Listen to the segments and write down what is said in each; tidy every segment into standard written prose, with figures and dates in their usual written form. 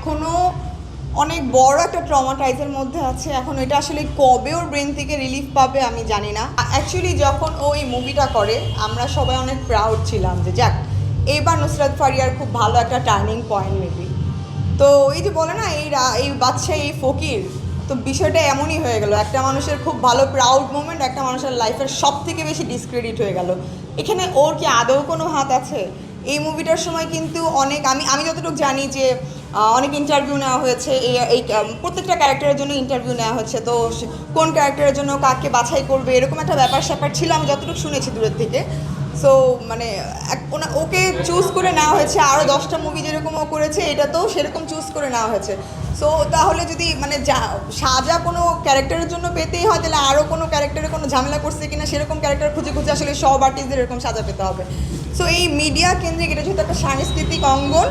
এখনও অনেক বড় একটা ট্রমাটাইজের মধ্যে আছে। এখন এটা আসলে কবে ওর ব্রেন থেকে রিলিফ পাবে আমি জানি না। অ্যাকচুয়ালি যখন ও এই মুভিটা করে আমরা সবাই অনেক প্রাউড ছিলাম যে যাক এইবার নুসরাত ফারিয়ার খুব ভালো একটা টার্নিং পয়েন্ট মেবি। তো এই যে বলে না এই বাচ্চা এই ফকির, তো বিষয়টা এমনই হয়ে গেল। একটা মানুষের খুব ভালো প্রাউড মোমেন্ট একটা মানুষের লাইফের সব থেকে বেশি ডিসক্রেডিট হয়ে গেল। এখানে ওর কি আদৌ কোনো হাত আছে? এই মুভিটার সময় কিন্তু অনেক আমি যতটুকু জানি যে অনেক ইন্টারভিউ নেওয়া হয়েছে, এই প্রত্যেকটা ক্যারেক্টারের জন্য ইন্টারভিউ নেওয়া হচ্ছে। তো কোন ক্যারেক্টারের জন্য কাকে বাছাই করবে এরকম একটা ব্যাপার স্যাপার ছিল, আমি যতটুকু শুনেছি দূরের থেকে। সো মানে ওকে চুজ করে নেওয়া হয়েছে। আরও 10টা মুভি যেরকম ও করেছে এটা তো সেরকম চুজ করে নেওয়া হয়েছে। সো তাহলে যদি মানে সাজা কোনো ক্যারেক্টারের জন্য পেতেই হয়, তাহলে আরও কোনো ক্যারেক্টারে কোনো ঝামেলা করছে কিনা সেরকম ক্যারেক্টার খুঁজে খুঁজে আসলে সব আর্টিস্টদের এরকম সাজা পেতে হবে। সো এই মিডিয়া কেন্দ্রিক এটা যেহেতু একটা সাংস্কৃতিক অঙ্গন,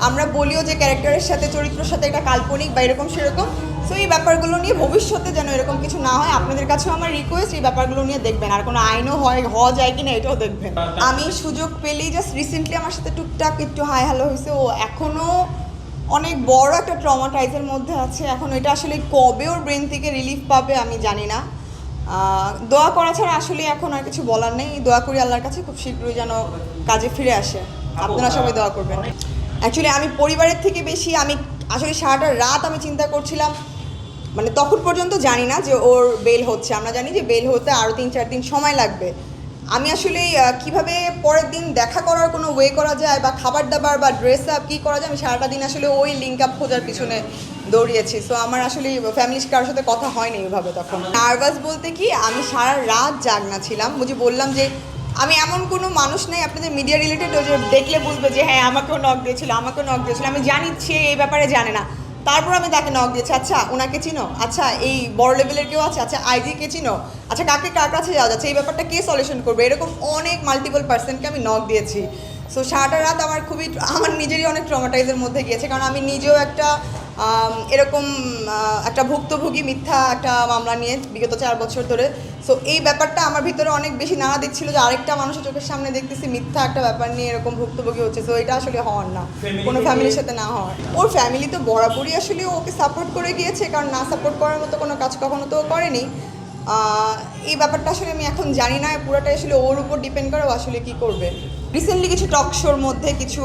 আমরা বলিও যে ক্যারেক্টারের সাথে চরিত্রের সাথে একটা কাল্পনিক বা এরকম সেরকম। সো এই ব্যাপারগুলো নিয়ে ভবিষ্যতে যেন এরকম কিছু না হয়, আপনাদের কাছেও আমার রিকোয়েস্ট এই ব্যাপারগুলো নিয়ে দেখবেন। আর কোনো আইনও হওয়া যায় কিনা এটাও দেখবেন। আমি সুযোগ পেলেই জাস্ট রিসেন্টলি আমার সাথে টুকটাক একটু হাই হ্যালো হয়েছে। ও এখনও অনেক বড় একটা ট্রমাটাইজের মধ্যে আছে। এখন এটা আসলে কবে ওর ব্রেন থেকে রিলিফ পাবে আমি জানি না। দোয়া করা ছাড়া আসলে এখন আর কিছু বলার নেই। দোয়া করি আল্লাহর কাছে খুব শীঘ্রই যেন কাজে ফিরে আসে। আপনারা সবাই দোয়া করবেন। অ্যাকচুয়ালি আমি পরিবারের থেকে বেশি আমি আসলে সারাটা রাত আমি চিন্তা করছিলাম। মানে তখন পর্যন্ত জানি না যে ওর বেল হচ্ছে, আমরা জানি যে বেল হতে আরও 3-4 দিন সময় লাগবে। আমি আসলে কিভাবে পরের দিন দেখা করার কোনো ওয়ে করা যায় বা খাবার দাবার বা ড্রেস আপ কী করা যায়, আমি সারাটা দিন আসলে ওই লিঙ্ক আপ খোঁজার পিছনে দৌড়িয়েছি। সো আমার আসলে ফ্যামিলির কারোর সাথে কথা হয়নি ওইভাবে। তখন নার্ভাস বলতে কি, আমি সারা রাত জাগনা ছিলাম। বুঝি বললাম যে আমি এমন কোনো মানুষ নেই আপনাদের মিডিয়া রিলেটেড যে দেখলে বুঝবে যে হ্যাঁ আমাকেও নক দিয়েছিল। আমি জানি সে এই ব্যাপারে জানে না, তারপর আমি তাকে নক দিয়েছি। আচ্ছা ওনাকে চিনো? আচ্ছা এই বড় লেভেলের কেউ আছে? আচ্ছা আইজিকে চিনো? আচ্ছা কাকে কার কাছে যাওয়া যাচ্ছে, এই ব্যাপারটা কে সলিউশন করবে? এরকম অনেক মাল্টিপল পার্সনকে আমি নক দিয়েছি। সো সারাটা রাত আমার নিজেরই অনেক ট্রমাটাইজের মধ্যে গিয়েছে, কারণ আমি নিজেও একটা এরকম একটা ভুক্তভোগী মিথ্যা একটা মামলা নিয়ে বিগত 4 বছর ধরে। সো এই ব্যাপারটা আমার ভিতরে অনেক বেশি নাড়া দিচ্ছিল যে আরেকটা মানুষের চোখের সামনে দেখতেছি মিথ্যা একটা ব্যাপার নিয়ে এরকম ভুক্তভোগী হচ্ছে। সো এটা আসলে হওয়ার না, কোনো ফ্যামিলির সাথে না হওয়ার। ওর ফ্যামিলি তো বরাবরই আসলে ওকে সাপোর্ট করে গিয়েছে, কারণ না সাপোর্ট করার মতো কোনো কাজ কখনো তো করেনি। এই ব্যাপারটা আসলে আমি এখন জানি না, পুরোটাই আসলে ওর উপর ডিপেন্ড করে ও আসলে কী করবে। রিসেন্টলি কিছু টক শোর মধ্যে কিছু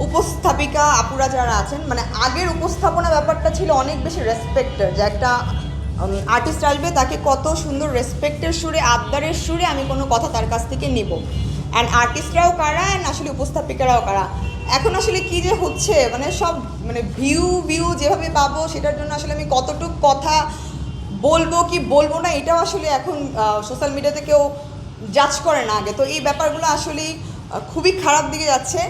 উপস্থাপিকা আপুরা যারা আছেন, মানে আগের উপস্থাপনা ব্যাপারটা ছিল অনেক বেশি রেসপেক্টের, যে একটা আর্টিস্ট আসবে তাকে কত সুন্দর রেসপেক্টের সুরে আবদারের সুরে আমি কোনো কথা তার কাছ থেকে নিব। অ্যান্ড আর্টিস্টরাও কারা অ্যান্ড আসলে উপস্থাপিকারাও কারা। এখন আসলে কী যে হচ্ছে, মানে সব মানে ভিউ যেভাবে পাবো সেটার জন্য আসলে আমি কতটুকু কথা বলবো কি বলবো না এটাও আসলে এখন সোশ্যাল মিডিয়াতে কেউ জাজ করে না আগে। তো এই ব্যাপারগুলো আসলেই খুবই খারাপ দিকে যাচ্ছে।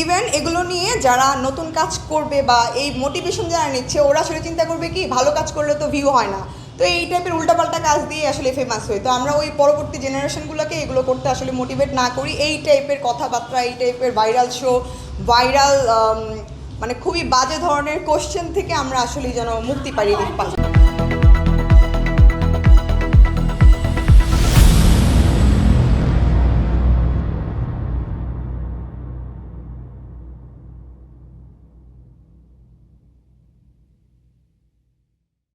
ইভেন এগুলো নিয়ে যারা নতুন কাজ করবে বা এই মোটিভেশন যারা নিচ্ছে, ওরা আসলে চিন্তা করবে কি ভালো কাজ করলে তো ভিউ হয় না, তো এই টাইপের উল্টাপাল্টা কাজ দিয়ে আসলে ফেমাস হয়। তো আমরা ওই পরবর্তী জেনারেশনগুলোকে এগুলো করতে আসলে মোটিভেট না করি। এই টাইপের কথাবার্তা, এই টাইপের ভাইরাল শো, ভাইরাল মানে খুবই বাজে ধরনের কোশ্চেন থেকে আমরা আসলে যেন মুক্তি পাই।